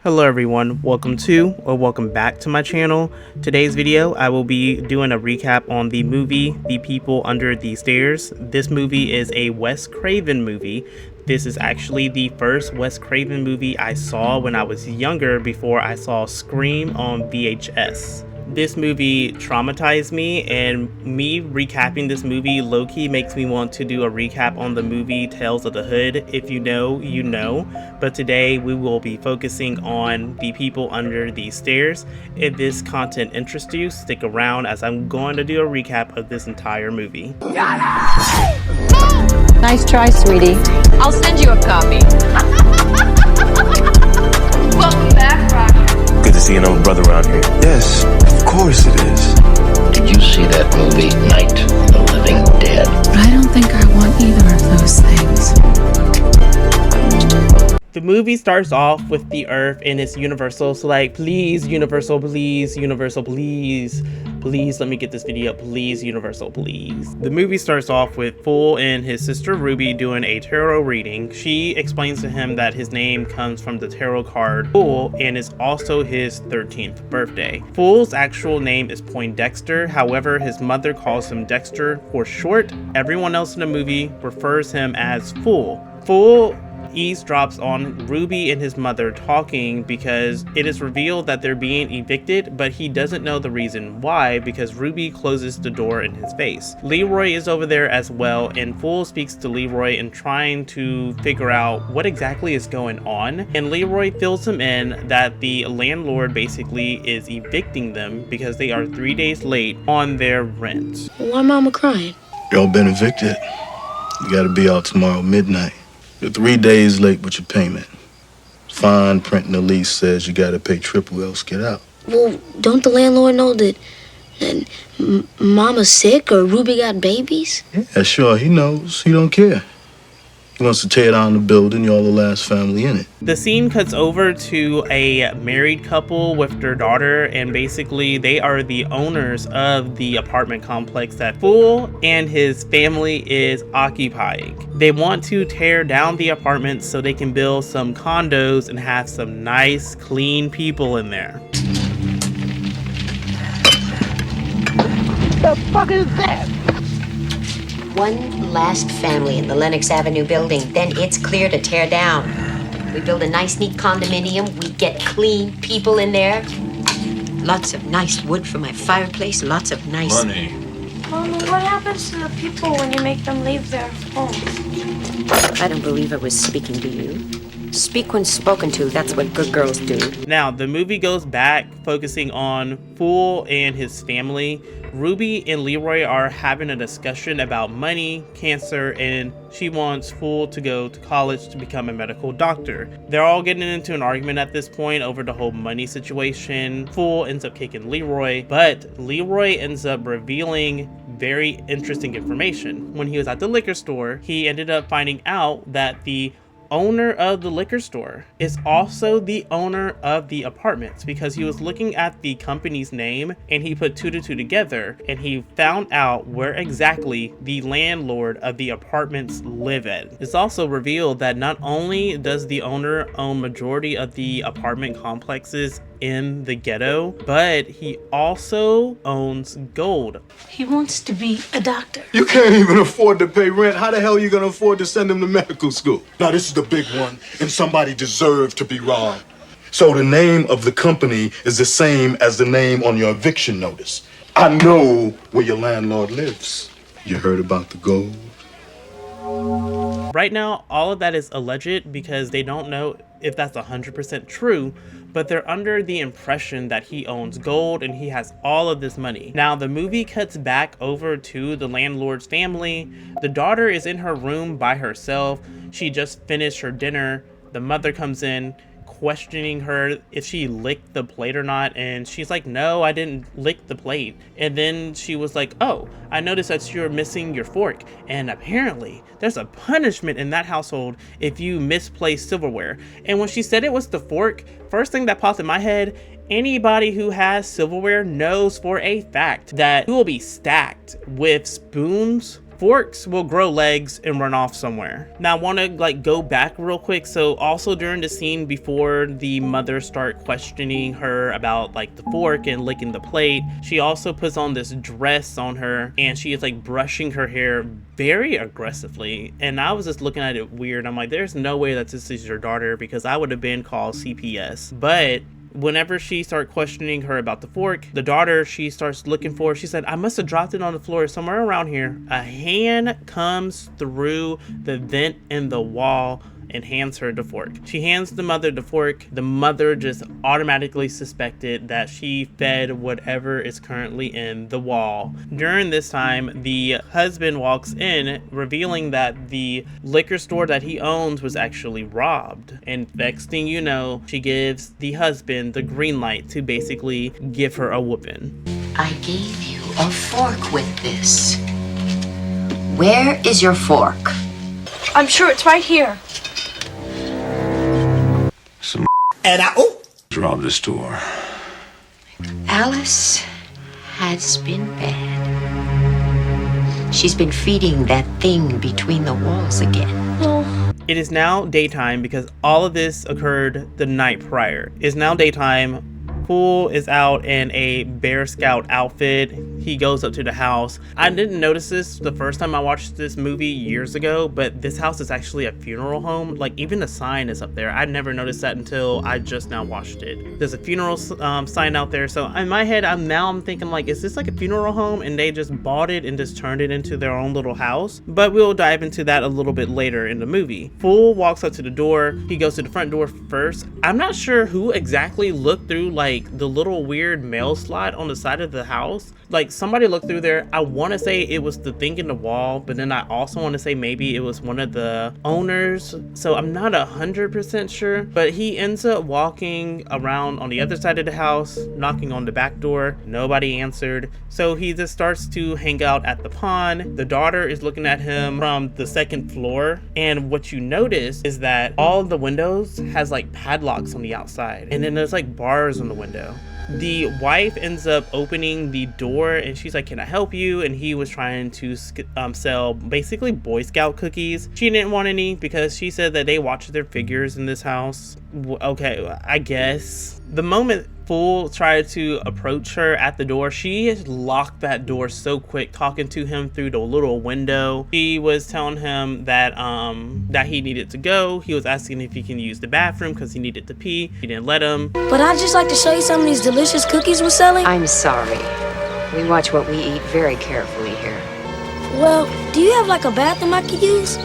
Hello everyone, welcome back to my channel. Today's video I will be doing a recap on the movie The People Under the Stairs. This movie is a Wes Craven movie. This is actually the first Wes Craven movie I saw when I was younger, before I saw Scream on VHS. This movie traumatized me, and me recapping this movie low-key makes me want to do a recap on the movie Tales of the Hood. If you know, you know. But today we will be focusing on The People Under the Stairs. If this content interests you, stick around as I'm going to do a recap of this entire movie. Nice try, sweetie. I'll send you a copy. Welcome back, Roger. Good to see an old brother around here. Yes, of course it is. Did you see that movie, Night of the Living Dead? But I don't think I want either of those things. The movie starts off with the Earth and it's Universal, so like, please Universal, please Universal, please let me get this video, please Universal, please. The movie starts off with Fool and his sister Ruby doing a tarot reading. She explains to him that his name comes from the tarot card Fool and is also his 13th birthday. Fool's actual name is Poindexter, however his mother calls him Dexter for short. Everyone else in the movie refers him as Fool. Fool eavesdrops on Ruby and his mother talking because it is revealed that they're being evicted, but he doesn't know the reason why because Ruby closes the door in his face. Leroy is over there as well, and Fool speaks to Leroy and trying to figure out what exactly is going on, and Leroy fills him in that the landlord basically is evicting them because they are 3 days late on their rent. Why mama crying? Y'all been evicted. You gotta be out tomorrow midnight. You're 3 days late with your payment. Fine print in the lease says you gotta pay triple, else get out. Well, don't the landlord know that mama's sick or Ruby got babies? Yeah, sure, he knows. He don't care. He wants to tear down the building, y'all the last family in it. The scene cuts over to a married couple with their daughter, and basically they are the owners of the apartment complex that Fool and his family is occupying. They want to tear down the apartments so they can build some condos and have some nice, clean people in there. The fuck is that? One last family in the Lenox Avenue building, then it's clear to tear down. We build a nice, neat condominium, we get clean people in there. Lots of nice wood for my fireplace, lots of nice... Money. Mama, what happens to the people when you make them leave their homes? I don't believe I was speaking to you. Speak when spoken to, that's what good girls do. Now, the movie goes back, focusing on Fool and his family. Ruby and Leroy are having a discussion about money, cancer, and she wants Fool to go to college to become a medical doctor. They're all getting into an argument at this point over the whole money situation. Fool ends up kicking Leroy, but Leroy ends up revealing very interesting information. When he was at the liquor store, he ended up finding out that the owner of the liquor store is also the owner of the apartments, because he was looking at the company's name and he put two to two together and he found out where exactly the landlord of the apartments live in. It's also revealed that not only does the owner own majority of the apartment complexes in the ghetto, but he also owns gold. He wants to be a doctor. You can't even afford to pay rent. How the hell are you gonna afford to send him to medical school? Now this is the big one, and somebody deserved to be robbed. So the name of the company is the same as the name on your eviction notice. I know where your landlord lives. You heard about the gold? Right now, all of that is alleged because they don't know if that's 100% true, but they're under the impression that he owns gold and he has all of this money. Now, the movie cuts back over to the landlord's family. The daughter is in her room by herself. She just finished her dinner. The mother comes in, questioning her if she licked the plate or not, and she's like, no, I didn't lick the plate. And then she was like, oh, I noticed that you're missing your fork, and apparently there's a punishment in that household if you misplace silverware. And when she said it was the fork, first thing that popped in my head, anybody who has silverware knows for a fact that it will be stacked with spoons, forks will grow legs and run off somewhere. Now I want to like go back real quick. So also during the scene before the mother start questioning her about like the fork and licking the plate, she also puts on this dress on her and she is like brushing her hair very aggressively. And I was just looking at it weird. I'm like, there's no way that this is your daughter, because I would have been called CPS. But whenever she started questioning her about the fork, the daughter, she starts looking for, she said, I must have dropped it on the floor somewhere around here. A hand comes through the vent in the wall and hands her the fork. She hands the mother the fork. The mother just automatically suspected that she fed whatever is currently in the wall. During this time, the husband walks in, revealing that the liquor store that he owns was actually robbed. And next thing you know, she gives the husband the green light to basically give her a whooping. I gave you a fork with this. Where is your fork? I'm sure it's right here. And Rob the store. Alice has been bad. She's been feeding that thing between the walls again. It is now daytime because all of this occurred the night prior. It's now daytime. Fool is out in a Bear Scout outfit. He goes up to the house. I didn't notice this the first time I watched this movie years ago, but this house is actually a funeral home. Like, even the sign is up there. I never noticed that until I just now watched it. There's a funeral sign out there. So in my head, I'm thinking like, is this like a funeral home and they just bought it and just turned it into their own little house? But we'll dive into that a little bit later in the movie. Fool walks up to the door. He goes to the front door first. I'm not sure who exactly looked through like the little weird mail slot on the side of the house. Like, somebody looked through there. I want to say it was the thing in the wall, but then I also want to say maybe it was one of the owners. So I'm not 100% sure, but he ends up walking around on the other side of the house, knocking on the back door. Nobody answered. So he just starts to hang out at the pond. The daughter is looking at him from the second floor. And what you notice is that all of the windows has like padlocks on the outside. And then there's like bars on the window. The wife ends up opening the door and she's like, can I help you? And he was trying to sell basically Boy Scout cookies. She didn't want any because she said that they watch their figures in this house. Okay, I guess. The moment Fool tried to approach her at the door, she locked that door so quick, talking to him through the little window. She was telling him that that he needed to go. He was asking if he can use the bathroom because he needed to pee. He didn't let him. But I'd just like to show you some of these delicious cookies we're selling. I'm sorry. We watch what we eat very carefully here. Well, do you have like a bathroom I could use?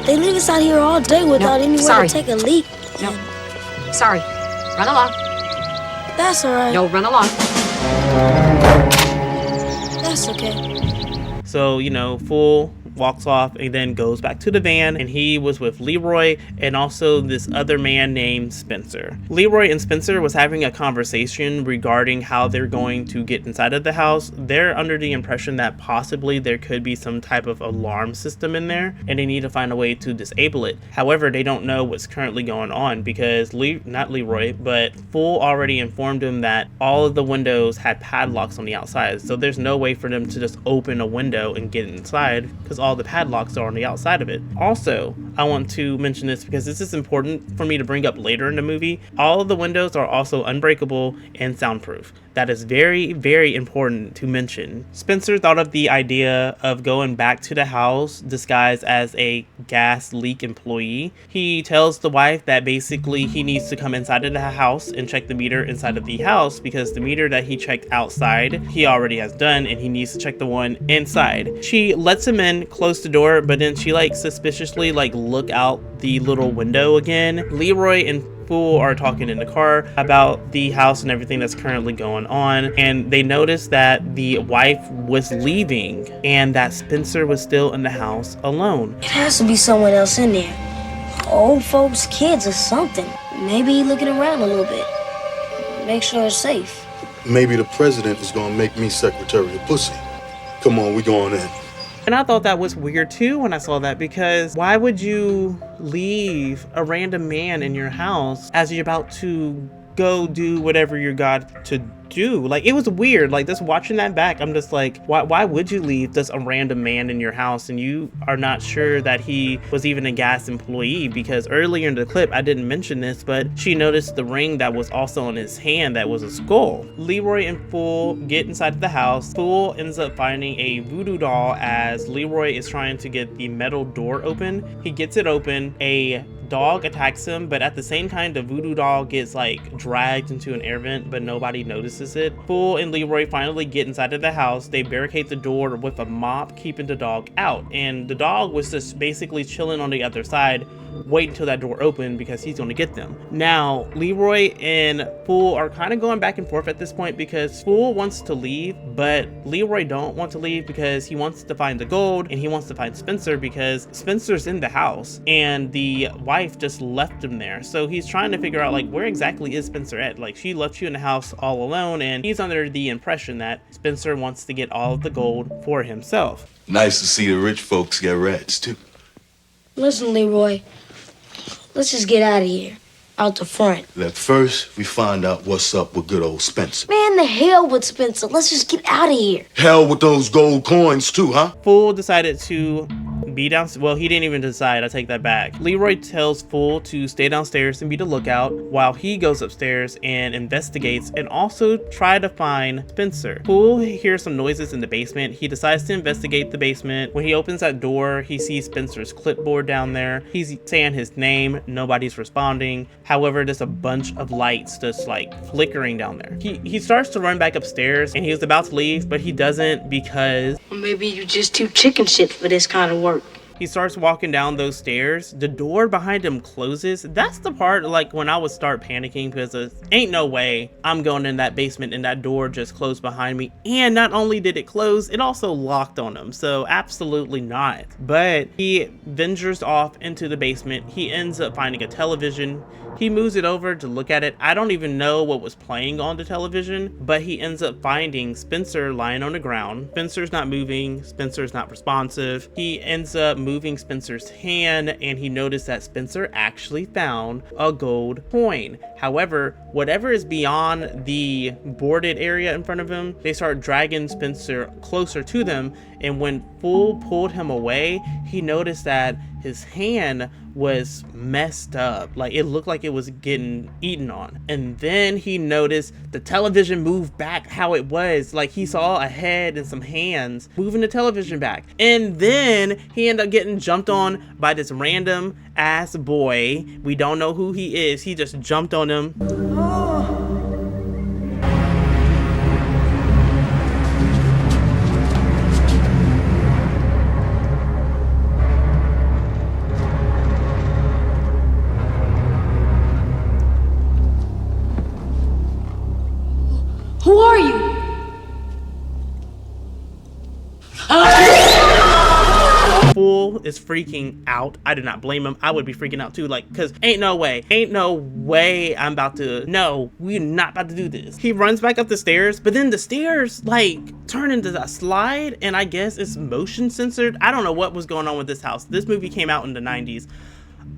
They leave us out here all day without anywhere to take a leak. No. Sorry. Run along. That's alright. No, run along. That's okay. So, you know, Fool walks off and then goes back to the van, and he was with Leroy and also this other man named Spencer. Leroy and Spencer was having a conversation regarding how they're going to get inside of the house. They're under the impression that possibly there could be some type of alarm system in there and they need to find a way to disable it. However, they don't know what's currently going on because not Leroy, but Fool already informed him that all of the windows had padlocks on the outside. So there's no way for them to just open a window and get inside because all the padlocks are on the outside of it. Also, I want to mention this because this is important for me to bring up later in the movie. All of the windows are also unbreakable and soundproof. That is very, very important to mention. Spencer thought of the idea of going back to the house disguised as a gas leak employee. He tells the wife that basically he needs to come inside of the house and check the meter inside of the house because the meter that he checked outside he already has done and he needs to check the one inside. She lets him in, close the door, but then she like suspiciously like look out the little window again. Leroy and Fool are talking in the car about the house and everything that's currently going on, and they notice that the wife was leaving and that Spencer was still in the house alone. It has to be someone else in there. Old folks, kids or something. Maybe looking around a little bit. Make sure it's safe. Maybe the president is gonna make me secretary of pussy. Come on, we going in. And I thought that was weird too when I saw that, because why would you leave a random man in your house as you're about to go do whatever you got to do. Like, it was weird. Like, just watching that back, I'm just like, why would you leave just a random man in your house and you are not sure that he was even a gas employee? Because earlier in the clip, I didn't mention this, but she noticed the ring that was also in his hand that was a skull. Leroy and Fool get inside the house. Fool ends up finding a voodoo doll as Leroy is trying to get the metal door open. He gets it open. A dog attacks him, but at the same time the voodoo doll gets like dragged into an air vent, but nobody notices it. Fool and Leroy finally get inside of the house. They barricade the door with a mop, keeping the dog out, and the dog was just basically chilling on the other side, wait until that door opened because he's going to get them. Now Leroy and Fool are kind of going back and forth at this point because Fool wants to leave, but Leroy don't want to leave because he wants to find the gold and he wants to find Spencer because Spencer's in the house and the wife just left him there. So he's trying to figure out, like, where exactly is Spencer at? Like, she left you in the house all alone, and he's under the impression that Spencer wants to get all of the gold for himself. Nice to see the rich folks get rats, too. Listen, Leroy, let's just get out of here. Out the front. Let first we find out what's up with good old Spencer. Man, the hell with Spencer. Let's just get out of here. Hell with those gold coins, too, huh? Fool decided to be downstairs. Well, he didn't even decide. I take that back. Leroy tells Fool to stay downstairs and be the lookout while he goes upstairs and investigates and also try to find Spencer. Fool hears some noises in the basement. He decides to investigate the basement. When he opens that door, he sees Spencer's clipboard down there. He's saying his name. Nobody's responding. However, there's a bunch of lights just like flickering down there. He starts to run back upstairs and he was about to leave, but he doesn't because Maybe you're just too chicken shit for this kind of work. he starts walking down those stairs. The door behind him closes. That's the part, like, when I would start panicking because ain't no way I'm going in that basement and that door just closed behind me. And not only did it close, it also locked on him. So absolutely not. But he ventures off into the basement. He ends up finding a television. He moves it over to look at it. I don't even know what was playing on the television, but he ends up finding Spencer lying on the ground. Spencer's not moving. Spencer's not responsive. He ends up moving Spencer's hand and he noticed that Spencer actually found a gold coin. However, whatever is beyond the boarded area in front of him, they start dragging Spencer closer to them, and when Fool pulled him away, he noticed that his hand was messed up. Like, it looked like it was getting eaten on. And then he noticed the television moved back how it was. Like, he saw a head and some hands moving the television back. And then he ended up getting jumped on by this random ass boy. We don't know who he is. He just jumped on him. Who are you? Fool is freaking out. I do not blame him. I would be freaking out too, like, cause ain't no way I'm about to, no, we're not about to do this. He runs back up the stairs, but then the stairs like turn into a slide, and I guess it's motion censored. I don't know what was going on with this house. This movie came out in the 90s.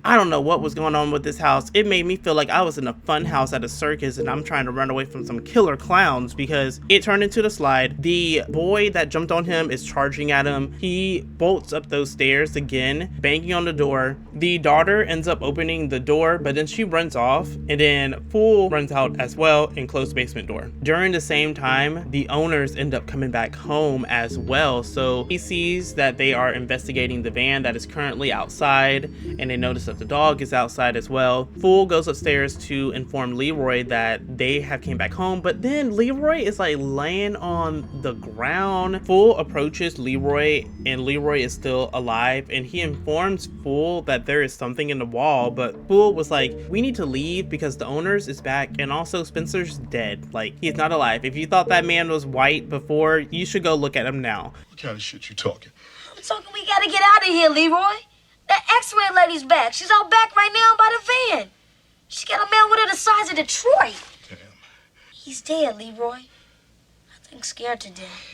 I don't know what was going on with this house. It made me feel like I was in a fun house at a circus and I'm trying to run away from some killer clowns because it turned into the slide. The boy that jumped on him is charging at him. He bolts up those stairs again, banging on the door. The daughter ends up opening the door, but then she runs off, and then Fool runs out as well and closes the basement door. During the same time, the owners end up coming back home as well. So he sees that they are investigating the van that is currently outside, and they notice that the dog is outside as well. Fool goes upstairs to inform Leroy that they have came back home, but then Leroy is like laying on the ground. Fool approaches Leroy and Leroy is still alive, and he informs Fool that there is something in the wall, but Fool was like, we need to leave because the owners is back and also Spencer's dead. Like, he's not alive. If you thought that man was white before, you should go look at him now. What kind of shit you talking? I'm talking we gotta get out of here, Leroy. That X-ray lady's back. She's out back right now by the van. She got a man with her the size of Detroit. Damn. He's dead, Leroy. I think scared to death.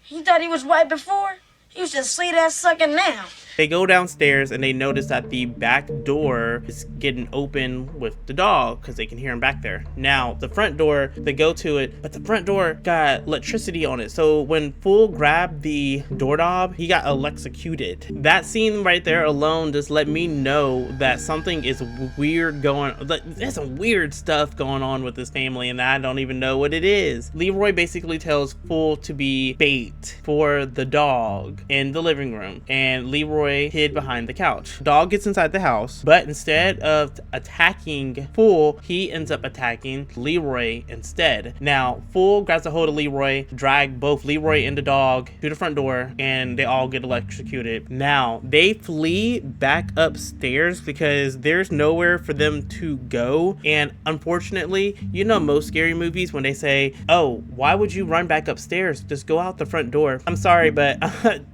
He thought he was white before. He was just sweet ass sucking now. They go downstairs and they notice that the back door is getting open with the dog because they can hear him back there. Now, the front door, they go to it, but the front door got electricity on it. So when Fool grabbed the doorknob, he got electrocuted. That scene right there alone just let me know that something is weird going on. There's some weird stuff going on with this family and I don't even know what it is. Leroy basically tells Fool to be bait for the dog in the living room, and Leroy hid behind the couch. Dog gets inside the house, but instead of attacking Fool, he ends up attacking Leroy instead. Now, Fool grabs a hold of Leroy, drag both Leroy and the dog to the front door, and they all get electrocuted. Now, they flee back upstairs because there's nowhere for them to go, and unfortunately, you know most scary movies when they say, oh, why would you run back upstairs? Just go out the front door. I'm sorry, but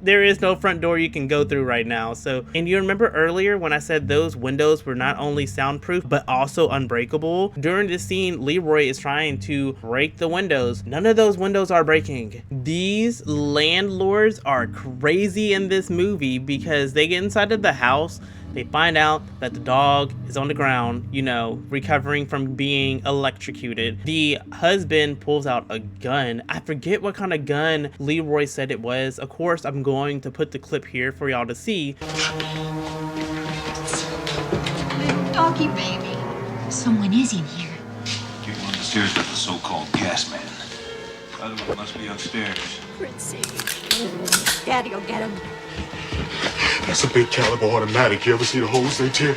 there is no front door you can go through right now. So, and you remember earlier when I said those windows were not only soundproof but also unbreakable? During this scene, Leroy is trying to break the windows. None of those windows are breaking. These landlords are crazy in this movie because they get inside of the house. They find out that the dog is on the ground, you know, recovering from being electrocuted. The husband pulls out a gun. I forget what kind of gun Leroy said it was. Of course, I'm going to put the clip here for y'all to see. Little doggy baby. Someone is in here. Get on the stairs with the so-called gas man. Other one must be upstairs. Fritzy. Daddy will get him. That's a big caliber automatic. You ever see the holes they tear?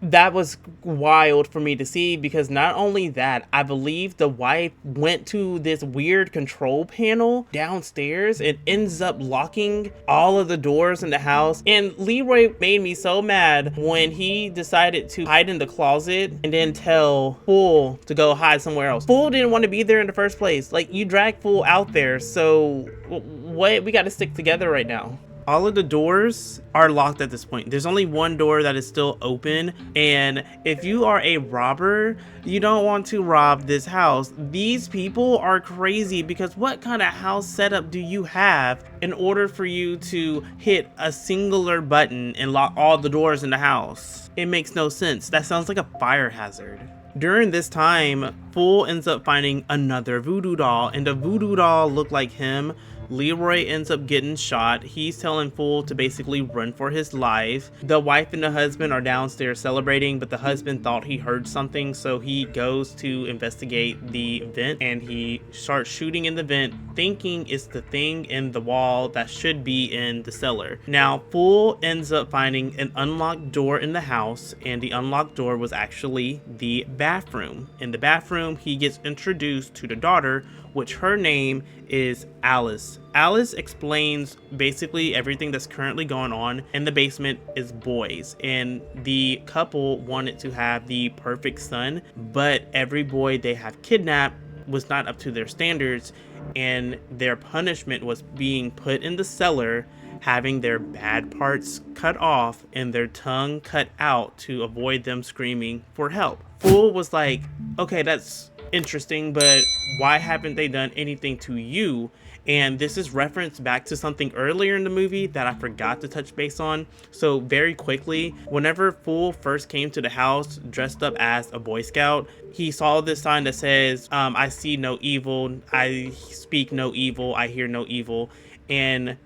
That was wild for me to see because not only that, I believe the wife went to this weird control panel downstairs and ends up locking all of the doors in the house. And Leroy made me so mad when he decided to hide in the closet and then tell Fool to go hide somewhere else. Fool didn't want to be there in the first place. Like, you dragged Fool out there, so what? We got to stick together right now. All of the doors are locked at this point. There's only one door that is still open, and if you are a robber, you don't want to rob this house. These people are crazy because what kind of house setup do you have in order for you to hit a singular button and lock all the doors in the house? It makes no sense. That sounds like a fire hazard. During this time, Fool ends up finding another voodoo doll, and the voodoo doll looked like him. Leroy ends up getting shot. He's telling Fool to basically run for his life. The wife and the husband are downstairs celebrating, but the husband thought he heard something, so he goes to investigate the vent and he starts shooting in the vent, thinking it's the thing in the wall that should be in the cellar. Now, Fool ends up finding an unlocked door in the house, and the unlocked door was actually the bathroom. In the bathroom, he gets introduced to the daughter, which her name is Alice. Alice explains basically everything that's currently going on in the basement is boys, and the couple wanted to have the perfect son, but every boy they have kidnapped was not up to their standards, and their punishment was being put in the cellar, having their bad parts cut off and their tongue cut out to avoid them screaming for help. Fool was like, okay, that's interesting, but why haven't they done anything to you? And this is referenced back to something earlier in the movie that I forgot to touch base on. So very quickly, whenever Fool first came to the house dressed up as a Boy Scout, he saw this sign that says, I see no evil, I speak no evil, I hear no evil. And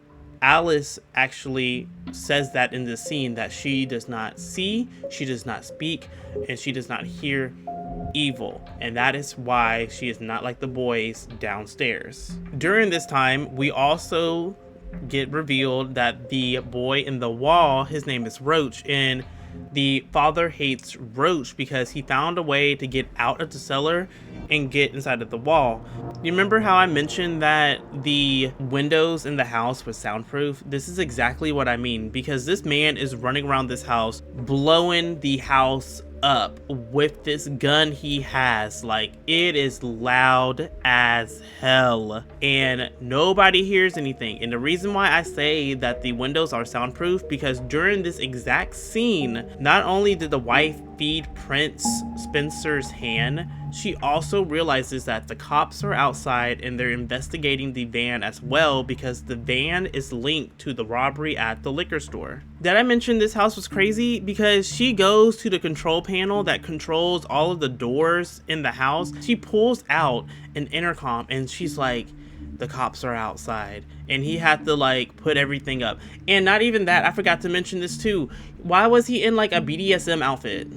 Alice actually says that in the scene, that she does not see, she does not speak, and she does not hear evil, and that is why she is not like the boys downstairs. During this time, we also get revealed that the boy in the wall, his name is Roach, and the father hates Roach because he found a way to get out of the cellar and get inside of the wall. You remember how I mentioned that the windows in the house were soundproof? This is exactly what I mean, because this man is running around this house blowing the house up with this gun he has. Like, it is loud as hell and nobody hears anything. And the reason why I say that the windows are soundproof, because during this exact scene, not only did the wife feed Prince Spencer's hand, she also realizes that the cops are outside and they're investigating the van as well because the van is linked to the robbery at the liquor store. Did I mention this house was crazy? Because she goes to the control panel that controls all of the doors in the house. She pulls out an intercom and she's like, the cops are outside, and he had to like put everything up. And not even that, I forgot to mention this too. Why was he in like a BDSM outfit?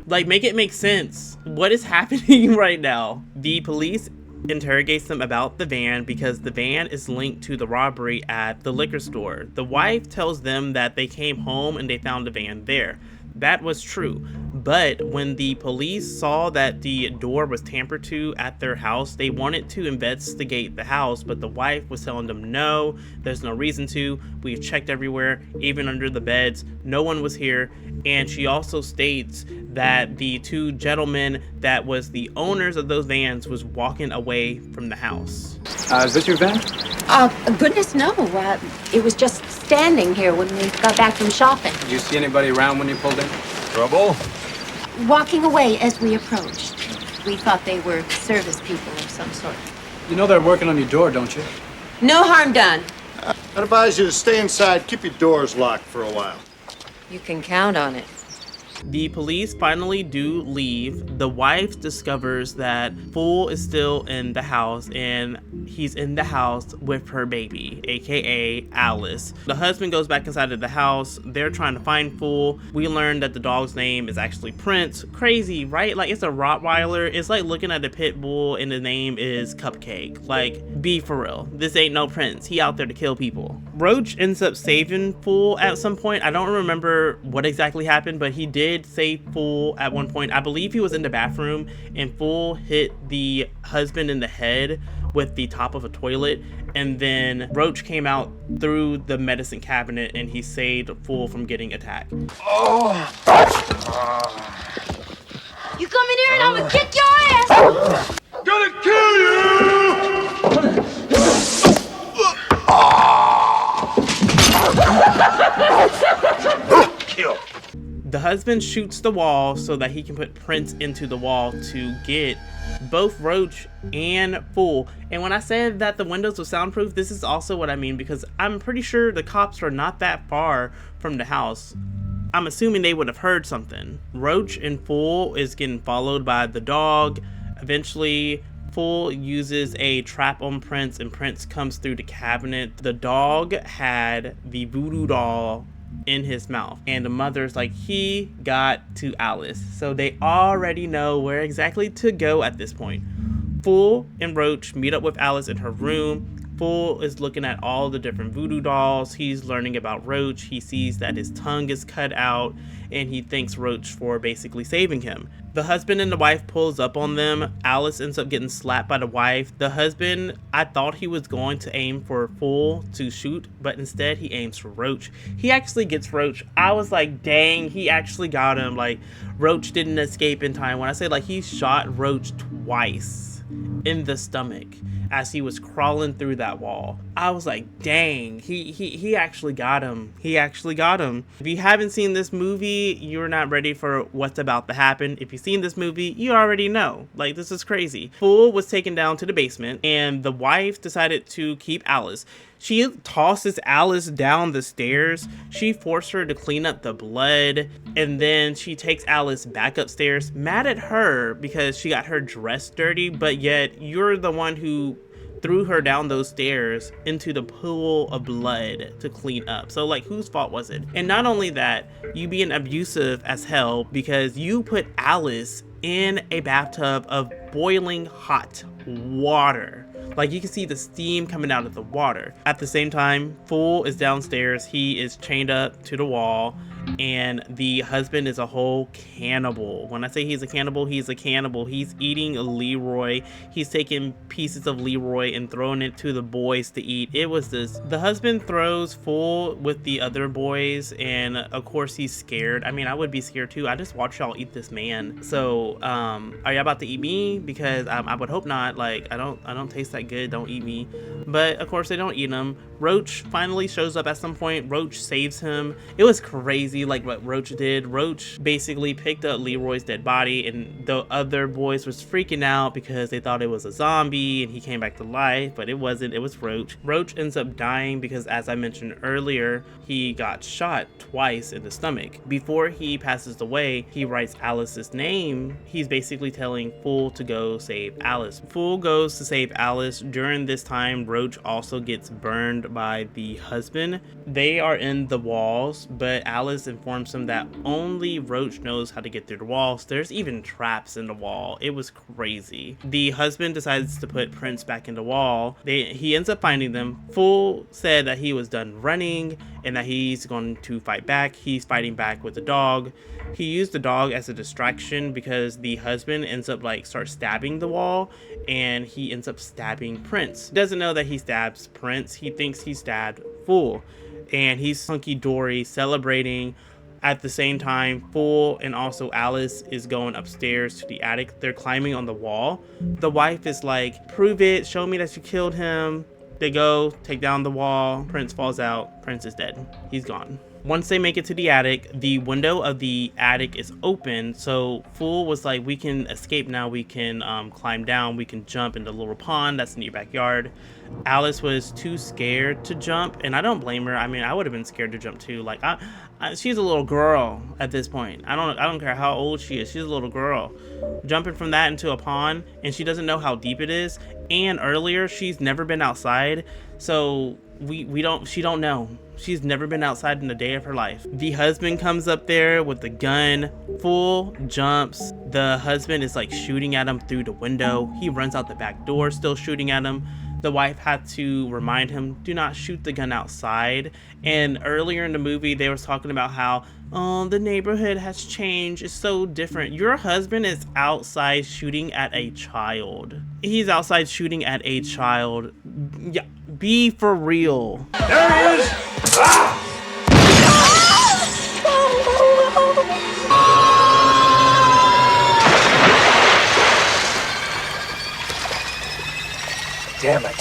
Like, make it make sense. What is happening right now? The police interrogates them about the van because the van is linked to the robbery at the liquor store. The wife tells them that they came home and they found the van there. That was true. But when the police saw that the door was tampered to at their house, they wanted to investigate the house, but the wife was telling them, no, there's no reason to. We've checked everywhere, even under the beds. No one was here. And she also states that the two gentlemen that was the owners of those vans was walking away from the house. Is this your van? Goodness, no. It was just standing here when we got back from shopping. Did you see anybody around when you pulled in? Trouble? Walking away as we approached. We thought they were service people of some sort. You know they're working on your door, don't you? No harm done. I'd advise you to stay inside, keep your doors locked for a while. You can count on it. The police finally do leave. The wife discovers that Fool is still in the house and he's in the house with her baby, aka Alice. The husband goes back inside of the house. They're trying to find Fool. We learn that the dog's name is actually Prince. Crazy, right? Like, it's a Rottweiler. It's like looking at a pit bull and the name is Cupcake. Like, be for real. This ain't no Prince. He out there to kill people. Roach ends up saving Fool at some point. I don't remember what exactly happened, but he did save Fool at one point. I believe he was in the bathroom and Fool hit the husband in the head with the top of a toilet, and then Roach came out through the medicine cabinet and he saved Fool from getting attacked. You come in here and I'm gonna kick your ass! Gonna kill you! Kill. The husband shoots the wall so that he can put Prince into the wall to get both Roach and Fool. And when I said that the windows were soundproof, this is also what I mean, because I'm pretty sure the cops are not that far from the house. I'm assuming they would have heard something. Roach and Fool is getting followed by the dog. Eventually, Fool uses a trap on Prince and Prince comes through the cabinet. The dog had the voodoo doll in his mouth, and the mother's like, he got to Alice. So they already know where exactly to go at this point. Fool and Roach meet up with Alice in her room. Fool is looking at all the different voodoo dolls. He's learning about Roach. He sees that his tongue is cut out and he thanks Roach for basically saving him. The husband and the wife pulls up on them. Alice ends up getting slapped by the wife. The husband, I thought he was going to aim for Fool to shoot, but instead he aims for Roach. He actually gets Roach. I was like, dang, he actually got him. Like, Roach didn't escape in time. When I say like, he shot Roach twice in the stomach as he was crawling through that wall. I was like, dang, he actually got him. He actually got him. If you haven't seen this movie, you're not ready for what's about to happen. If you've seen this movie, you already know. Like, this is crazy. Fool was taken down to the basement and the wife decided to keep Alice. She tosses Alice down the stairs. She forced her to clean up the blood. And then she takes Alice back upstairs, mad at her because she got her dress dirty, but yet you're the one who threw her down those stairs into the pool of blood to clean up. So like, whose fault was it? And not only that, you being abusive as hell because you put Alice in a bathtub of boiling hot water. Like, you can see the steam coming out of the water. At the same time, Fool is downstairs. He is chained up to the wall, and the husband is a whole cannibal. When I say he's a cannibal, he's a cannibal. He's eating Leroy. He's taking pieces of Leroy and throwing it to the boys to eat. It was this. The husband throws Fool with the other boys, and of course he's scared. I mean, I would be scared too. I just watched y'all eat this man. So, are y'all about to eat me? Because I would hope not. Like, I don't taste that that good, don't eat me. But of course they don't eat him. Roach finally shows up at some point. Roach saves him. It was crazy like what Roach did. Roach basically picked up Leroy's dead body, and the other boys was freaking out because they thought it was a zombie and he came back to life, but it wasn't. It was Roach. Roach ends up dying because, as I mentioned earlier, he got shot twice in the stomach. Before he passes away, he writes Alice's name. He's basically telling Fool to go save Alice. Fool goes to save Alice. During this time, Roach also gets burned by the husband. They are in the walls, but Alice informs him that only Roach knows how to get through the walls. There's even traps in the wall. It was crazy. The husband decides to put Prince back in the wall. He ends up finding them. Fool said that he was done running and that he's going to fight back. He's fighting back with the dog. He used the dog as a distraction because the husband ends up start stabbing the wall, and he ends up stabbing Prince. Doesn't know that he stabs Prince. He thinks he stabbed Fool, and he's hunky-dory celebrating. At the same time, Fool and also Alice is going upstairs to the attic. They're climbing on the wall. The wife is like, prove it, show me that you killed him. They go, take down the wall. Prince falls out. Prince is dead. He's gone. Once they make it to the attic, the window of the attic is open. So Fool was like, we can escape now. We can climb down. We can jump in the little pond that's in your backyard. Alice was too scared to jump, and I don't blame her. I mean, I would have been scared to jump too. Like, she's a little girl at this point. I don't care how old she is. She's a little girl. Jumping from that into a pond, and she doesn't know how deep it is. And earlier, she's never been outside, so she don't know. She's never been outside in a day of her life. The husband comes up there with the gun. Fool jumps. The husband is like shooting at him through the window. He runs out the back door, still shooting at him. The wife had to remind him, do not shoot the gun outside. And earlier in the movie, they was talking about how, oh, the neighborhood has changed. It's so different. Your husband is outside shooting at a child. He's outside shooting at a child. Yeah, be for real. There he is! Damn it.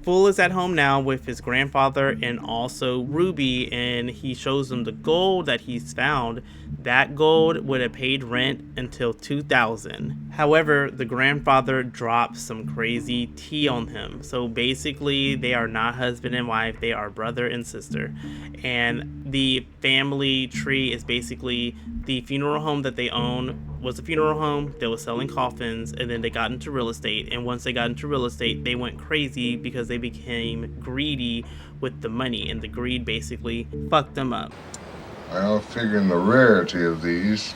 Fool is at home now with his grandfather and also Ruby, and he shows them the gold that he's found. That gold would have paid rent until 2000. However, the grandfather dropped some crazy tea on him. So basically, they are not husband and wife, they are brother and sister. And the family tree is basically the funeral home that they own was a funeral home. They were selling coffins, and then they got into real estate. And once they got into real estate, they went crazy because they became greedy with the money, and the greed basically fucked them up. Well, figuring the rarity of these,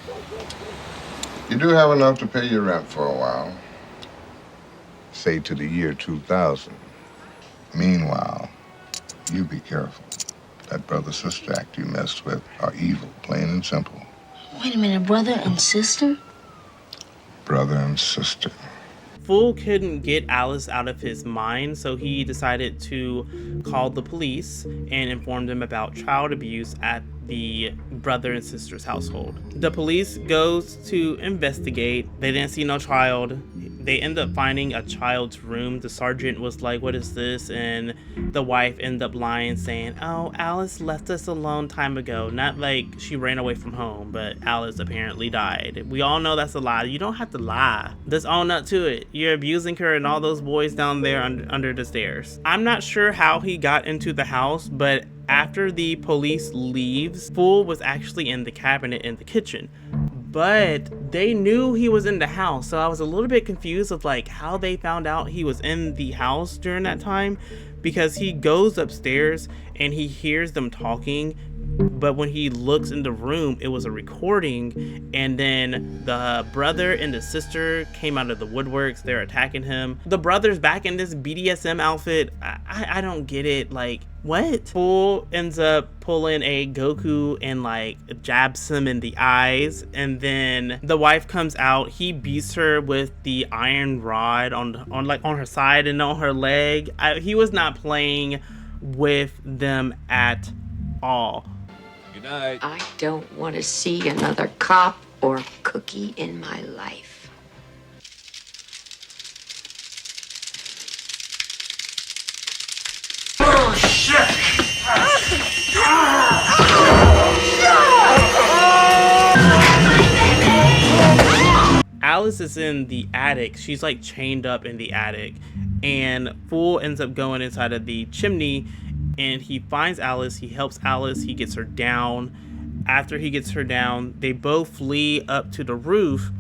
you do have enough to pay your rent for a while. Say to the year 2000. Meanwhile, you be careful. That brother-sister act you messed with are evil, plain and simple. Wait a minute, brother and sister? Brother and sister. Fool couldn't get Alice out of his mind, so he decided to call the police and inform them about child abuse at the brother and sister's household. The police goes to investigate. They didn't see no child. They end up finding a child's room. The sergeant was like, what is this? And the wife ended up lying, saying, oh, Alice left us a long time ago. Not like she ran away from home, but Alice apparently died. We all know that's a lie. You don't have to lie. Just own up to it. You're abusing her and all those boys down there under the stairs. I'm not sure how he got into the house, but after the police leaves, Fool was actually in the cabinet in the kitchen. But they knew he was in the house, so I was a little bit confused of like how they found out he was in the house during that time, because he goes upstairs and he hears them talking, but when he looks in the room, it was a recording, and then the brother and the sister came out of the woodworks. They're attacking him. The brother's back in this BDSM outfit. I don't get it. Like, what? Fool ends up pulling a Goku and like jabs him in the eyes, and then the wife comes out. He beats her with the iron rod on her side and on her leg. He was not playing with them at all. Good night. I don't want to see another cop or cookie in my life. Oh, shit! Alice is in the attic. She's like chained up in the attic, and Fool ends up going inside of the chimney, and he finds Alice. He helps Alice. He gets her down. After he gets her down, they both flee up to the roof,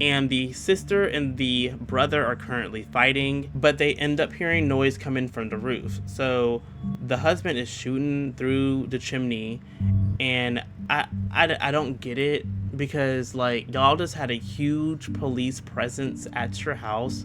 and the sister and the brother are currently fighting, but they end up hearing noise coming from the roof. So the husband is shooting through the chimney, and I don't get it, because like y'all just had a huge police presence at your house.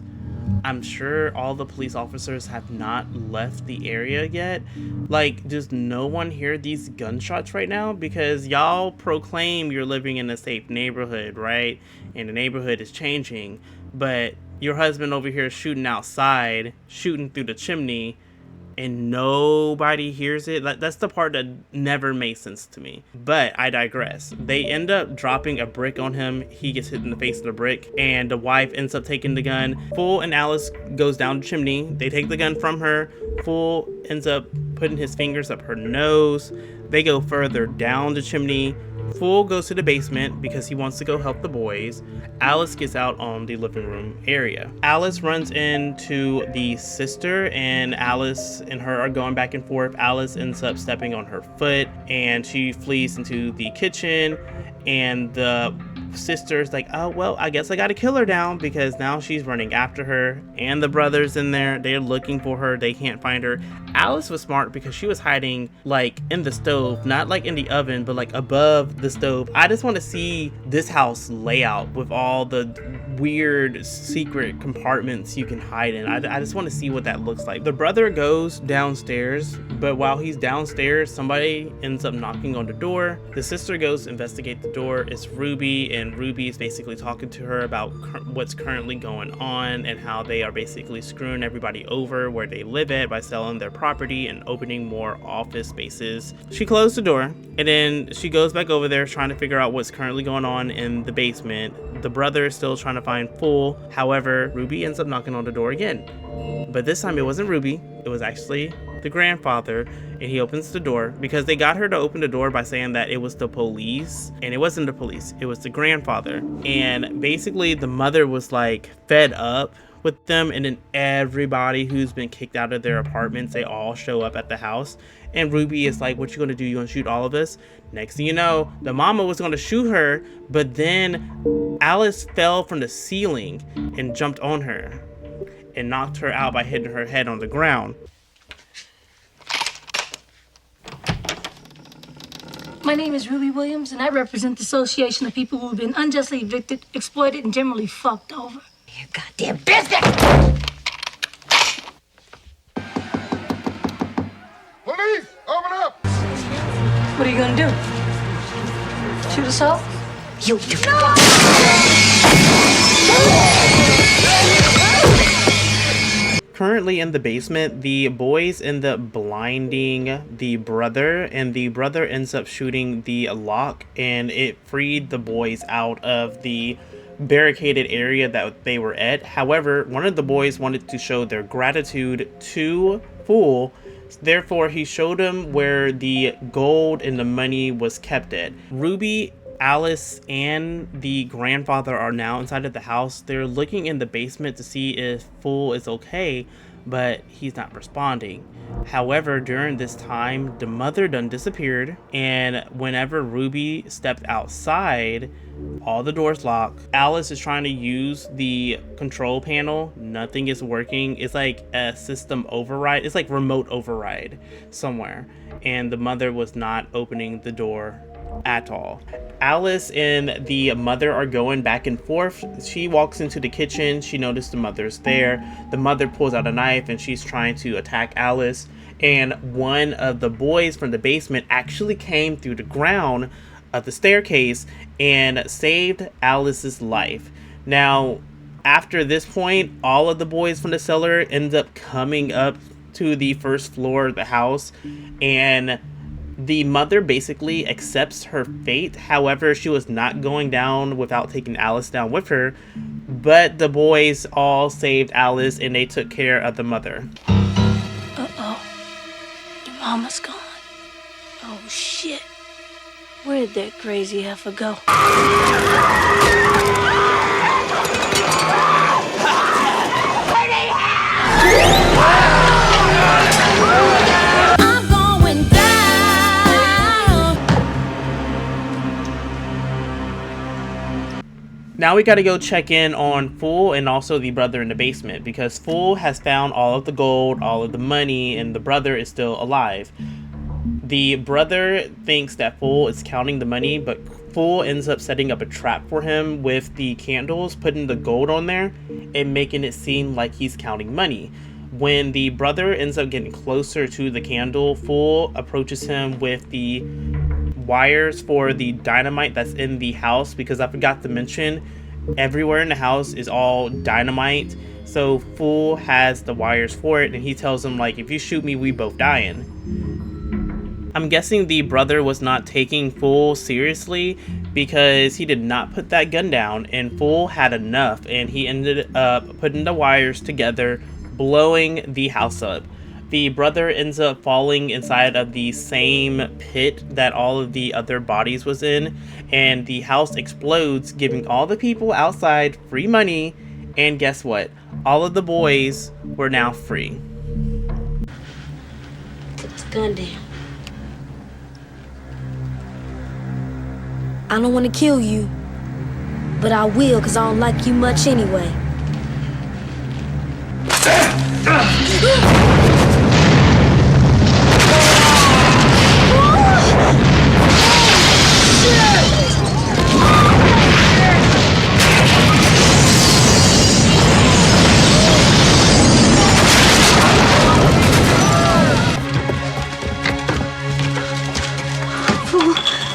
I'm sure all the police officers have not left the area yet. Like, does no one hear these gunshots right now? Because y'all proclaim you're living in a safe neighborhood, right? And the neighborhood is changing, but your husband over here shooting outside, shooting through the chimney, and nobody hears it. That's the part that never makes sense to me. But I digress. They end up dropping a brick on him. He gets hit in the face with a brick, and the wife ends up taking the gun. Fool and Alice goes down the chimney. They take the gun from her. Fool ends up putting his fingers up her nose. They go further down the chimney. Fool goes to the basement because he wants to go help the boys. Alice gets out on the living room area. Alice runs into the sister, and Alice and her are going back and forth. Alice ends up stepping on her foot, and she flees into the kitchen, and the sister's like, oh, well, I guess I gotta kill her now, because now she's running after her, and the brother's in there. They're looking for her. They can't find her. Alice was smart because she was hiding like in the stove, not like in the oven, but like above the stove. I just want to see this house layout with all the weird secret compartments you can hide in. I just want to see what that looks like. The brother goes downstairs, but while he's downstairs, somebody ends up knocking on the door. The sister goes to investigate the door. It's Ruby, and Ruby is basically talking to her about what's currently going on and how they are basically screwing everybody over where they live at by selling their property and opening more office spaces. She closed the door, and then she goes back over there trying to figure out what's currently going on in the basement. The brother is still trying to find Fool. However, Ruby ends up knocking on the door again, but this time it wasn't Ruby. It was actually the grandfather, and he opens the door because they got her to open the door by saying that it was the police, and it wasn't the police, it was the grandfather. And basically the mother was like fed up with them, and then everybody who's been kicked out of their apartments, they all show up at the house, and Ruby is like, what you gonna do? You gonna shoot all of us? Next thing you know, the mama was gonna shoot her, but then Alice fell from the ceiling and jumped on her and knocked her out by hitting her head on the ground. My name is Ruby Williams, and I represent the Association of People who have been unjustly evicted, exploited, and generally fucked over. Your goddamn business! Police, open up! What are you gonna do? Shoot us all? You do. Currently in the basement, the boys end up blinding the brother, and the brother ends up shooting the lock, and it freed the boys out of the barricaded area that they were at. However, one of the boys wanted to show their gratitude to Fool, therefore he showed him where the gold and the money was kept at. Ruby, Alice, and the grandfather are now inside of the house. They're looking in the basement to see if Fool is okay, but he's not responding. However, during this time, the mother done disappeared, and whenever Ruby stepped outside, all the doors lock. Alice is trying to use the control panel. Nothing is working. It's like a system override. It's like remote override somewhere, and the mother was not opening the door at all. Alice and the mother are going back and forth. She walks into the kitchen. She noticed the mother's there. The mother pulls out a knife and she's trying to attack Alice. And one of the boys from the basement actually came through the ground of the staircase and saved Alice's life. Now, after this point, all of the boys from the cellar end up coming up to the first floor of the house, and The mother basically accepts her fate. However, she was not going down without taking Alice down with her. But the boys all saved Alice and they took care of the mother. Uh-oh. Your mama's gone. Oh, shit. Where did that crazy heifer go? I'm going down. Now we gotta go check in on Fool and also the brother in the basement, because Fool has found all of the gold, all of the money, and the brother is still alive. The brother thinks that Fool is counting the money, but Fool ends up setting up a trap for him with the candles, putting the gold on there and making it seem like he's counting money. When the brother ends up getting closer to the candle, Fool approaches him with the wires for the dynamite that's in the house, because I forgot to mention everywhere in the house is all dynamite. So Fool has the wires for it, and he tells him, like, if you shoot me, we both dying. I'm guessing the brother was not taking Fool seriously because he did not put that gun down, and Fool had enough, and he ended up putting the wires together, blowing the house up. The brother ends up falling inside of the same pit that all of the other bodies was in, and the house explodes, giving all the people outside free money, and guess what? All of the boys were now free. Put this gun down. I don't want to kill you, but I will because I don't like you much anyway.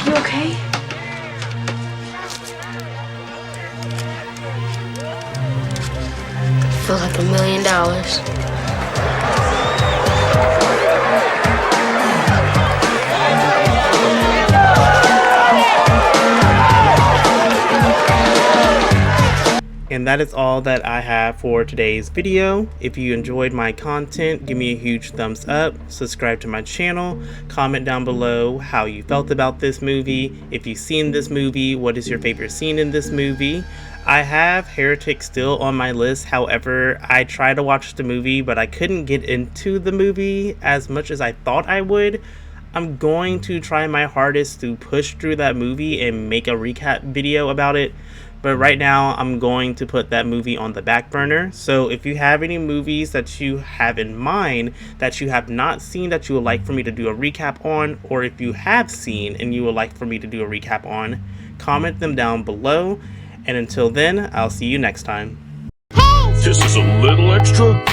You okay? Feel like $1 million. And that is all that I have for today's video. If you enjoyed my content, give me a huge thumbs up, subscribe to my channel, comment down below how you felt about this movie. If you've seen this movie, what is your favorite scene in this movie? I have Heretic still on my list. However, I tried to watch the movie, but I couldn't get into the movie as much as I thought I would. I'm going to try my hardest to push through that movie and make a recap video about it. But right now, I'm going to put that movie on the back burner. So if you have any movies that you have in mind that you have not seen that you would like for me to do a recap on, or if you have seen and you would like for me to do a recap on, comment them down below. And until then, I'll see you next time. This is a little extra.